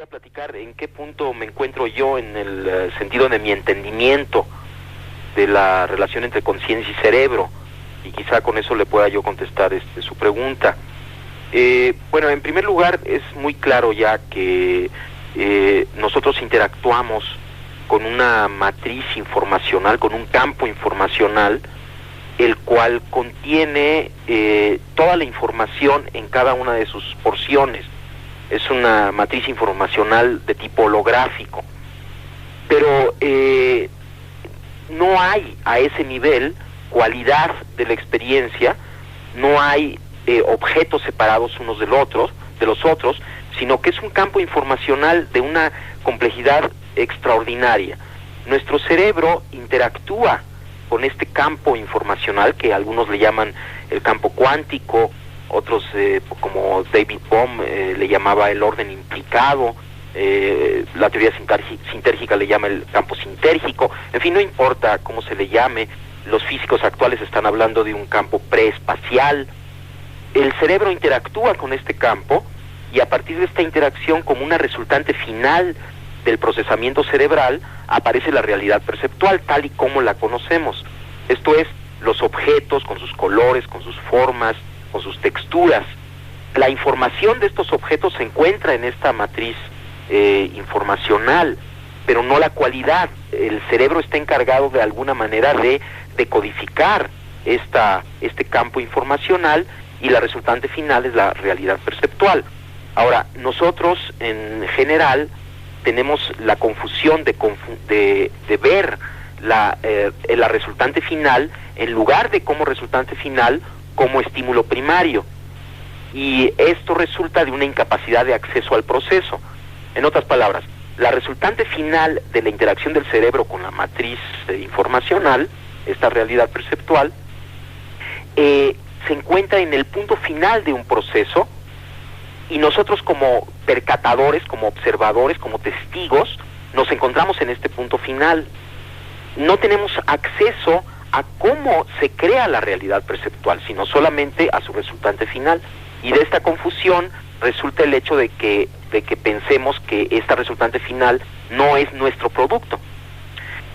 a platicar en qué punto me encuentro yo en el sentido de mi entendimiento de la relación entre conciencia y cerebro, y quizá con eso le pueda yo contestar su pregunta. Bueno, en primer lugar, es muy claro ya que nosotros interactuamos con una matriz informacional, con un campo informacional, el cual contiene toda la información en cada una de sus porciones. Es una matriz informacional de tipo holográfico. Pero no hay a ese nivel cualidad de la experiencia, no hay objetos separados unos de los otros, sino que es un campo informacional de una complejidad extraordinaria. Nuestro cerebro interactúa con este campo informacional que algunos le llaman el campo cuántico, otros como David Bohm le llamaba el orden implicado, la teoría sintérgica le llama el campo sintérgico, en fin, no importa cómo se le llame, los físicos actuales están hablando de un campo preespacial. El cerebro interactúa con este campo y a partir de esta interacción, como una resultante final del procesamiento cerebral, aparece la realidad perceptual tal y como la conocemos. Esto es, los objetos con sus colores, con sus formas, con sus texturas. La información de estos objetos se encuentra en esta matriz informacional, pero no la cualidad. El cerebro está encargado de alguna manera de decodificar este campo informacional y la resultante final es la realidad perceptual. Ahora, nosotros en general tenemos la confusión de ver la resultante final en lugar de como resultante final como estímulo primario, y esto resulta de una incapacidad de acceso al proceso. En otras palabras, la resultante final de la interacción del cerebro con la matriz informacional, esta realidad perceptual, se encuentra en el punto final de un proceso, y nosotros como percatadores, como observadores, como testigos, nos encontramos en este punto final. No tenemos acceso a cómo se crea la realidad perceptual, sino solamente a su resultante final. Y de esta confusión resulta el hecho de que pensemos que esta resultante final no es nuestro producto.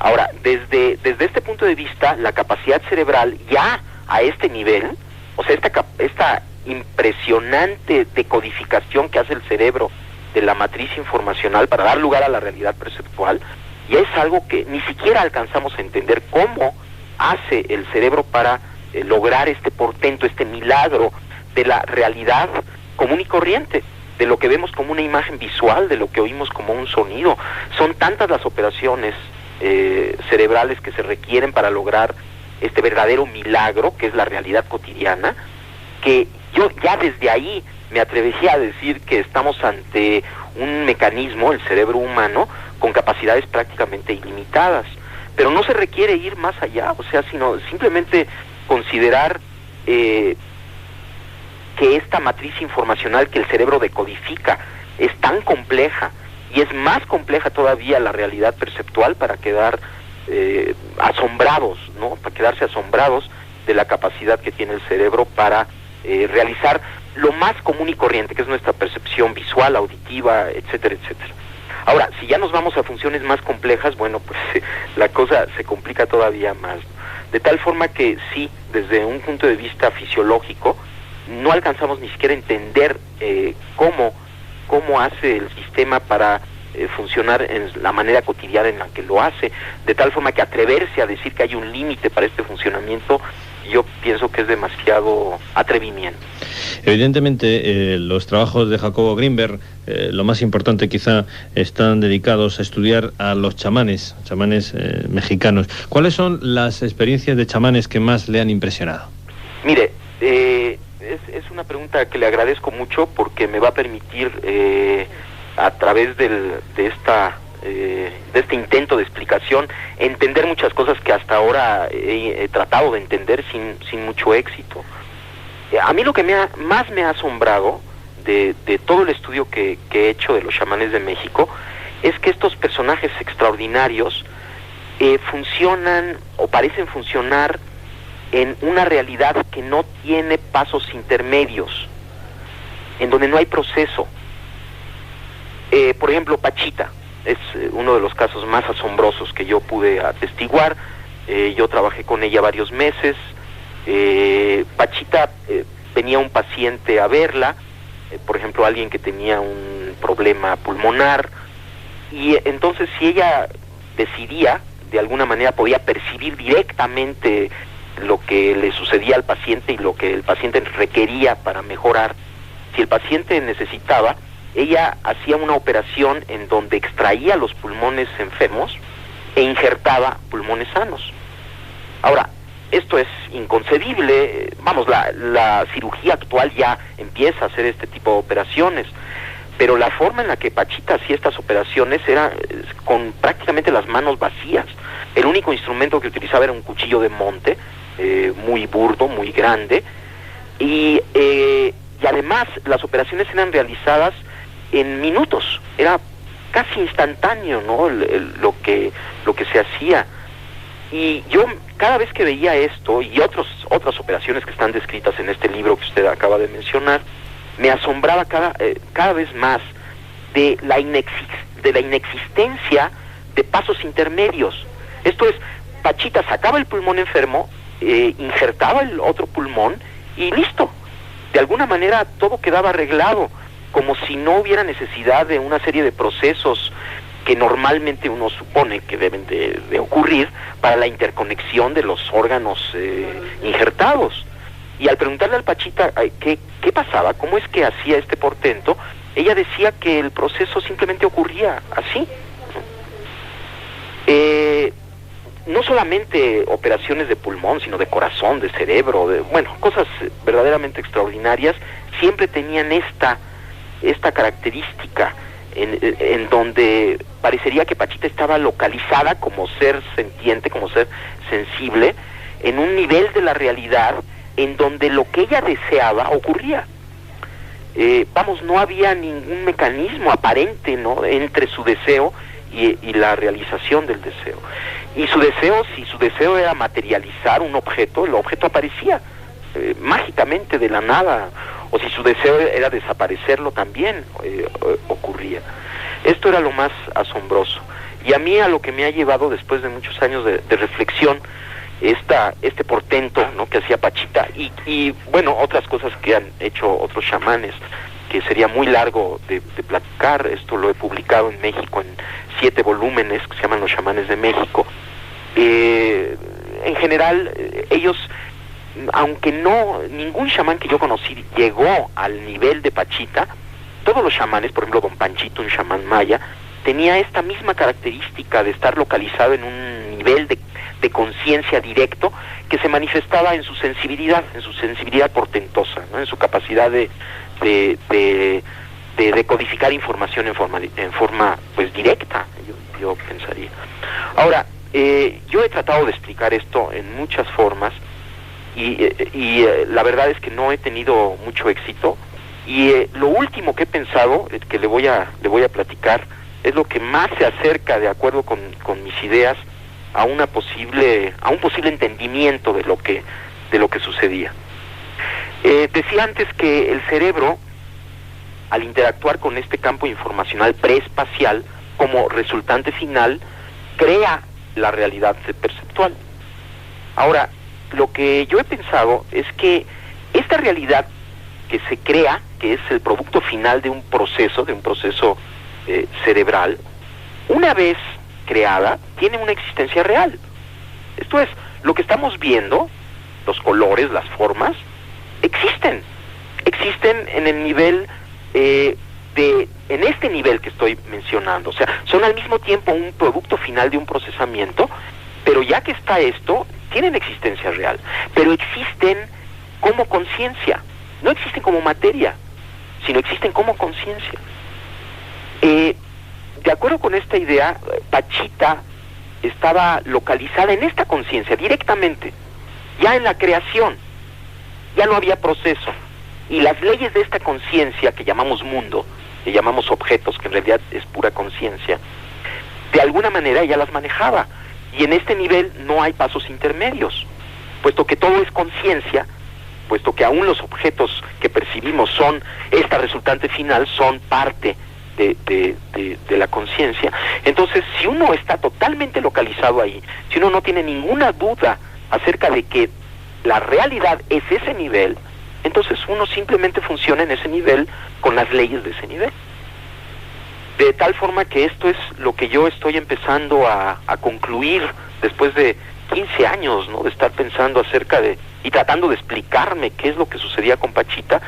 Ahora, desde este punto de vista, la capacidad cerebral ya a este nivel, o sea, esta impresionante decodificación que hace el cerebro de la matriz informacional para dar lugar a la realidad perceptual, ya es algo que ni siquiera alcanzamos a entender cómo hace el cerebro para lograr este portento, este milagro de la realidad común y corriente, de lo que vemos como una imagen visual, de lo que oímos como un sonido. Son tantas las operaciones cerebrales que se requieren para lograr este verdadero milagro, que es la realidad cotidiana, que yo ya desde ahí me atrevería a decir que estamos ante un mecanismo, el cerebro humano, con capacidades prácticamente ilimitadas. Pero no se requiere ir más allá, o sea, sino simplemente considerar que esta matriz informacional que el cerebro decodifica es tan compleja, y es más compleja todavía la realidad perceptual, para quedar asombrados, ¿no? Para quedarse asombrados de la capacidad que tiene el cerebro para realizar lo más común y corriente, que es nuestra percepción visual, auditiva, etcétera, etcétera. Ahora, si ya nos vamos a funciones más complejas, bueno, pues la cosa se complica todavía más. De tal forma que sí, desde un punto de vista fisiológico, no alcanzamos ni siquiera a entender cómo hace el sistema para funcionar en la manera cotidiana en la que lo hace, de tal forma que atreverse a decir que hay un límite para este funcionamiento, yo pienso que es demasiado atrevimiento. Evidentemente, los trabajos de Jacobo Grinberg, lo más importante quizá, están dedicados a estudiar a los chamanes mexicanos. ¿Cuáles son las experiencias de chamanes que más le han impresionado? Mire, es una pregunta que le agradezco mucho, porque me va a permitir, a través de este intento de explicación, entender muchas cosas que hasta ahora he tratado de entender sin mucho éxito. A mí lo que más me ha asombrado de todo el estudio que he hecho de los chamanes de México es que estos personajes extraordinarios funcionan o parecen funcionar en una realidad que no tiene pasos intermedios, en donde no hay proceso. Por ejemplo, Pachita es uno de los casos más asombrosos que yo pude atestiguar. Yo trabajé con ella varios meses. Pachita venía un paciente a verla, por ejemplo, alguien que tenía un problema pulmonar, y entonces si ella decidía, de alguna manera podía percibir directamente lo que le sucedía al paciente y lo que el paciente requería para mejorar. Si el paciente necesitaba, ella hacía una operación en donde extraía los pulmones enfermos e injertaba pulmones sanos. Ahora, esto es inconcebible. Vamos, la cirugía actual ya empieza a hacer este tipo de operaciones, pero la forma en la que Pachita hacía estas operaciones era con prácticamente las manos vacías. El único instrumento que utilizaba era un cuchillo de monte, muy burdo, muy grande, y además las operaciones eran realizadas en minutos, era casi instantáneo, ¿no? Lo que se hacía. Y yo cada vez que veía esto y otras operaciones que están descritas en este libro que usted acaba de mencionar, me asombraba cada vez más de la inexistencia de pasos intermedios. Esto es, Pachita sacaba el pulmón enfermo, injertaba el otro pulmón y listo. De alguna manera todo quedaba arreglado, como si no hubiera necesidad de una serie de procesos que normalmente uno supone que deben de ocurrir para la interconexión de los órganos injertados. Y al preguntarle al Pachita qué pasaba, cómo es que hacía este portento, ella decía que el proceso simplemente ocurría así. No solamente operaciones de pulmón, sino de corazón, de cerebro, cosas verdaderamente extraordinarias, siempre tenían esta característica en donde parecería que Pachita estaba localizada como ser sentiente, como ser sensible, en un nivel de la realidad en donde lo que ella deseaba ocurría. No había ningún mecanismo aparente, ¿no?, entre su deseo y la realización del deseo. Y su deseo, si su deseo era materializar un objeto, el objeto aparecía mágicamente de la nada, o si su deseo era desaparecerlo, también ocurría. Esto era lo más asombroso. Y a mí, a lo que me ha llevado después de muchos años de reflexión, este portento, ¿no?, que hacía Pachita, y otras cosas que han hecho otros chamanes, que sería muy largo de platicar. Esto lo he publicado en México en 7 volúmenes que se llaman Los Chamanes de México. En general, ellos, aunque ningún chamán que yo conocí llegó al nivel de Pachita, todos los chamanes, por ejemplo Don Panchito, un chamán maya, tenía esta misma característica de estar localizado en un nivel de conciencia directo que se manifestaba en su sensibilidad portentosa, ¿no?, en su capacidad de decodificar información en forma pues directa, yo pensaría. Ahora, yo he tratado de explicar esto en muchas formas y la verdad es que no he tenido mucho éxito, y lo último que he pensado, que le voy a platicar, es lo que más se acerca, de acuerdo con mis ideas, a un posible entendimiento de lo que sucedía. Decía antes que el cerebro, al interactuar con este campo informacional preespacial, como resultante final, crea la realidad perceptual. Ahora, lo que yo he pensado es que esta realidad que se crea, que es el producto final de un proceso cerebral, una vez creada, tiene una existencia real. Esto es, lo que estamos viendo, los colores, las formas, existen en el nivel en este nivel que estoy mencionando. O sea, son al mismo tiempo un producto final de un procesamiento, pero ya que está esto, tienen existencia real, pero existen como conciencia, no existen como materia, sino existen como conciencia. De acuerdo con esta idea, Pachita estaba localizada en esta conciencia directamente, ya en la creación, ya no había proceso, y las leyes de esta conciencia que llamamos mundo, que llamamos objetos, que en realidad es pura conciencia, de alguna manera ella las manejaba, y en este nivel no hay pasos intermedios, puesto que todo es conciencia, puesto que aún los objetos que percibimos son esta resultante final, son parte de la conciencia. Entonces, si uno está totalmente localizado ahí, si uno no tiene ninguna duda acerca de que la realidad es ese nivel, entonces uno simplemente funciona en ese nivel con las leyes de ese nivel. De tal forma que esto es lo que yo estoy empezando a concluir después de 15 años, ¿no?, de estar pensando acerca de y tratando de explicarme qué es lo que sucedía con Pachita.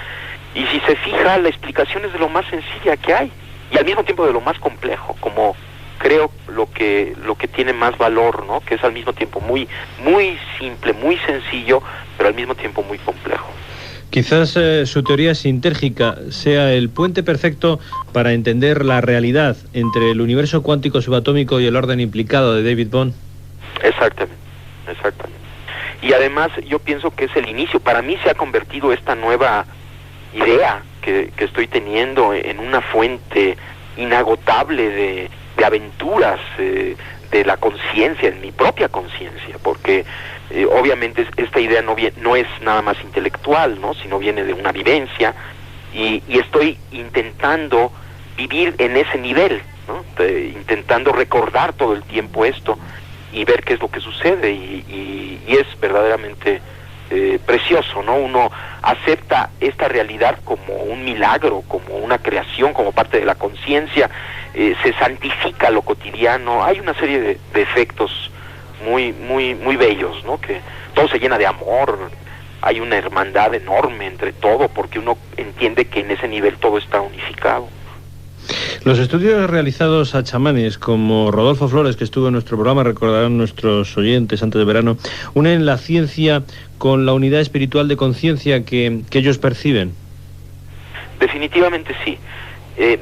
Y si se fija, la explicación es de lo más sencilla que hay y al mismo tiempo de lo más complejo, como creo lo que tiene más valor, ¿no?, que es al mismo tiempo muy simple, muy sencillo, pero al mismo tiempo muy complejo. Quizás su teoría sintérgica sea el puente perfecto para entender la realidad entre el universo cuántico subatómico y el orden implicado de David Bohm. Exactamente. Y además yo pienso que es el inicio. Para mí se ha convertido esta nueva idea que estoy teniendo en una fuente inagotable de aventuras de la conciencia, en mi propia conciencia, porque obviamente esta idea no es nada más intelectual, ¿no?, sino viene de una vivencia, y estoy intentando vivir en ese nivel, ¿no?, intentando recordar todo el tiempo esto y ver qué es lo que sucede, y es verdaderamente precioso, ¿no? Uno acepta esta realidad como un milagro, como una creación, como parte de la conciencia, se santifica lo cotidiano, hay una serie de efectos muy bellos, ¿no?, que todo se llena de amor, hay una hermandad enorme entre todo, porque uno entiende que en ese nivel todo está unificado. Los estudios realizados a chamanes como Rodolfo Flores, que estuvo en nuestro programa, recordarán nuestros oyentes antes de verano, unen la ciencia con la unidad espiritual de conciencia que ellos perciben. Definitivamente sí.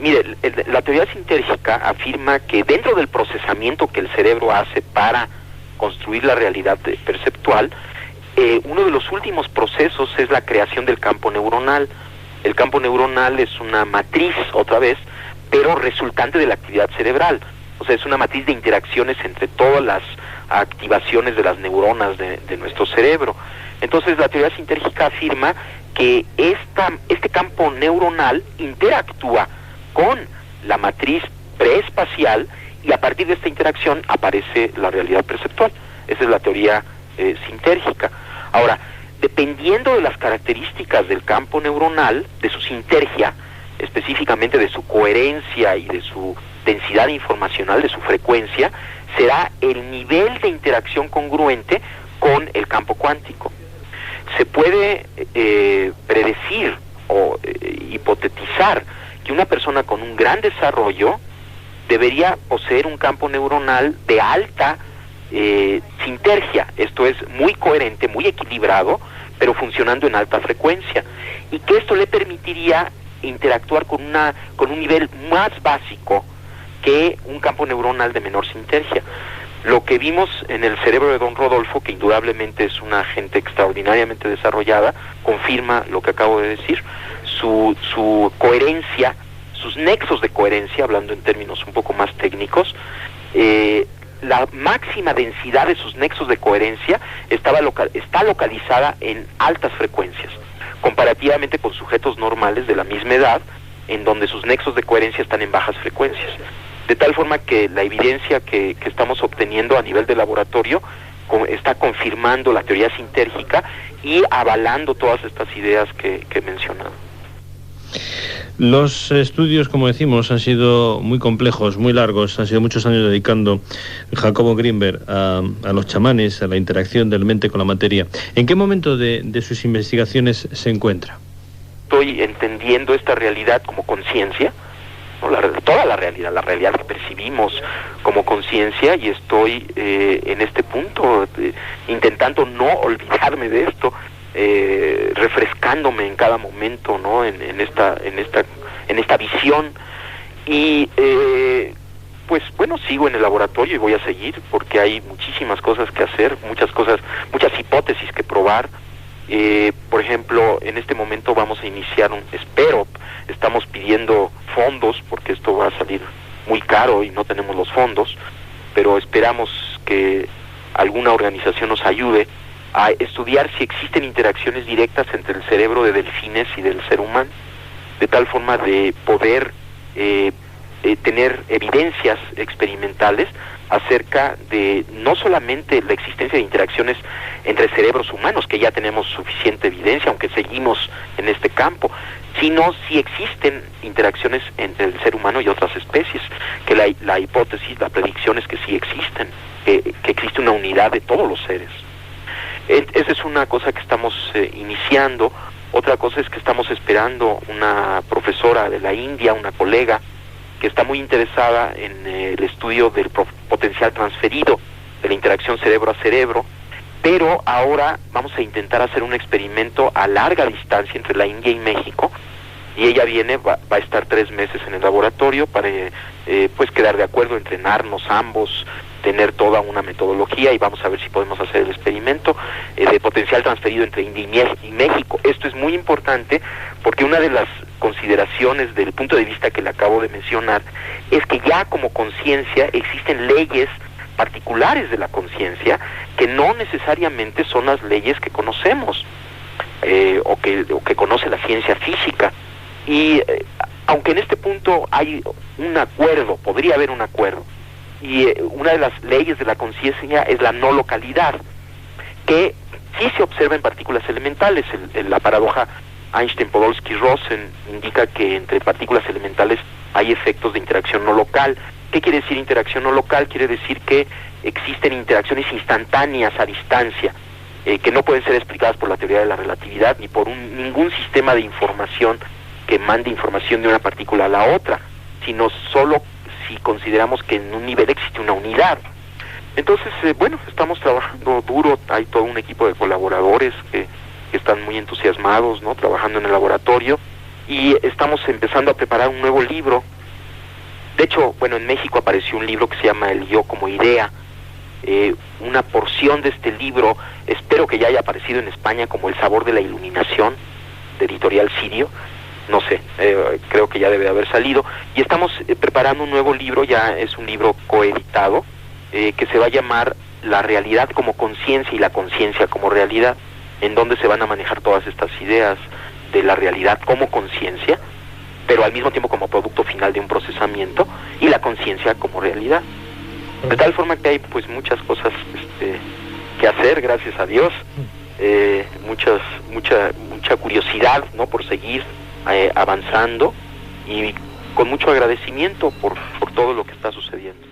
Mire, la teoría sintérgica afirma que dentro del procesamiento que el cerebro hace para construir la realidad perceptual, uno de los últimos procesos es la creación del campo neuronal. El campo neuronal es una matriz, otra vez, pero resultante de la actividad cerebral. O sea, es una matriz de interacciones entre todas las activaciones de las neuronas de nuestro cerebro. Entonces, la teoría sintérgica afirma que este campo neuronal interactúa con la matriz preespacial, y a partir de esta interacción aparece la realidad perceptual. Esa es la teoría sintérgica. Ahora, dependiendo de las características del campo neuronal, de su sintergia, específicamente de su coherencia y de su densidad informacional, de su frecuencia, será el nivel de interacción congruente con el campo cuántico. Se puede predecir o hipotetizar que una persona con un gran desarrollo debería poseer un campo neuronal de alta sintergia, esto es, muy coherente, muy equilibrado, pero funcionando en alta frecuencia, y que esto le permitiría interactuar con un nivel más básico que un campo neuronal de menor sintergia. Lo que vimos en el cerebro de don Rodolfo, que indudablemente es una gente extraordinariamente desarrollada, confirma lo que acabo de decir, su coherencia, sus nexos de coherencia, hablando en términos un poco más técnicos, la máxima densidad de sus nexos de coherencia está localizada en altas frecuencias, comparativamente con sujetos normales de la misma edad, en donde sus nexos de coherencia están en bajas frecuencias. De tal forma que la evidencia que estamos obteniendo a nivel de laboratorio está confirmando la teoría sintérgica y avalando todas estas ideas que he mencionado. Los estudios, como decimos, han sido muy complejos, muy largos, han sido muchos años dedicando Jacobo Grinberg a los chamanes, a la interacción del mente con la materia. ¿En qué momento de sus investigaciones se encuentra? Estoy entendiendo esta realidad como conciencia, ¿no? Toda la realidad que percibimos como conciencia, y estoy en este punto intentando no olvidarme de esto, refrescándome en cada momento, ¿no?, en esta visión, y pues bueno, sigo en el laboratorio y voy a seguir porque hay muchísimas cosas que hacer, muchas hipótesis que probar. Por ejemplo, en este momento vamos a iniciar estamos pidiendo fondos porque esto va a salir muy caro y no tenemos los fondos, pero esperamos que alguna organización nos ayude a estudiar si existen interacciones directas entre el cerebro de delfines y del ser humano, de tal forma de poder tener evidencias experimentales acerca de no solamente la existencia de interacciones entre cerebros humanos, que ya tenemos suficiente evidencia, aunque seguimos en este campo, sino si existen interacciones entre el ser humano y otras especies, que la hipótesis, la predicción es que sí existen, que existe una unidad de todos los seres. Esa es una cosa que estamos iniciando. Otra cosa es que estamos esperando una profesora de la India, una colega, que está muy interesada en el estudio del potencial transferido, de la interacción cerebro a cerebro, pero ahora vamos a intentar hacer un experimento a larga distancia entre la India y México, y ella va a estar 3 meses en el laboratorio para pues quedar de acuerdo, entrenarnos ambos, tener toda una metodología, y vamos a ver si podemos hacer el experimento de potencial transferido entre India y México. Esto es muy importante porque una de las consideraciones del punto de vista que le acabo de mencionar es que ya como conciencia existen leyes particulares de la conciencia que no necesariamente son las leyes que conocemos o que conoce la ciencia física, y aunque en este punto hay un acuerdo, podría haber un acuerdo, y una de las leyes de la conciencia es la no localidad, que sí se observa en partículas elementales. La paradoja Einstein-Podolsky-Rosen indica que entre partículas elementales hay efectos de interacción no local. ¿Qué quiere decir interacción no local? Quiere decir que existen interacciones instantáneas a distancia, que no pueden ser explicadas por la teoría de la relatividad ni por ningún sistema de información que mande información de una partícula a la otra, sino solo si consideramos que en un nivel existe una unidad. Entonces, bueno, estamos trabajando duro, hay todo un equipo de colaboradores que están muy entusiasmados, ¿no?, trabajando en el laboratorio, y estamos empezando a preparar un nuevo libro. De hecho, bueno, en México apareció un libro que se llama El Yo como Idea. Una porción de este libro, espero que ya haya aparecido en España como El Sabor de la Iluminación, de Editorial Sirio. No sé, creo que ya debe de haber salido, y estamos preparando un nuevo libro, ya es un libro coeditado, que se va a llamar La realidad como conciencia y la conciencia como realidad, en donde se van a manejar todas estas ideas de la realidad como conciencia, pero al mismo tiempo como producto final de un procesamiento, y la conciencia como realidad. De tal forma que hay pues muchas cosas que hacer, gracias a Dios, mucha curiosidad, ¿no?, por seguir avanzando, y con mucho agradecimiento por todo lo que está sucediendo.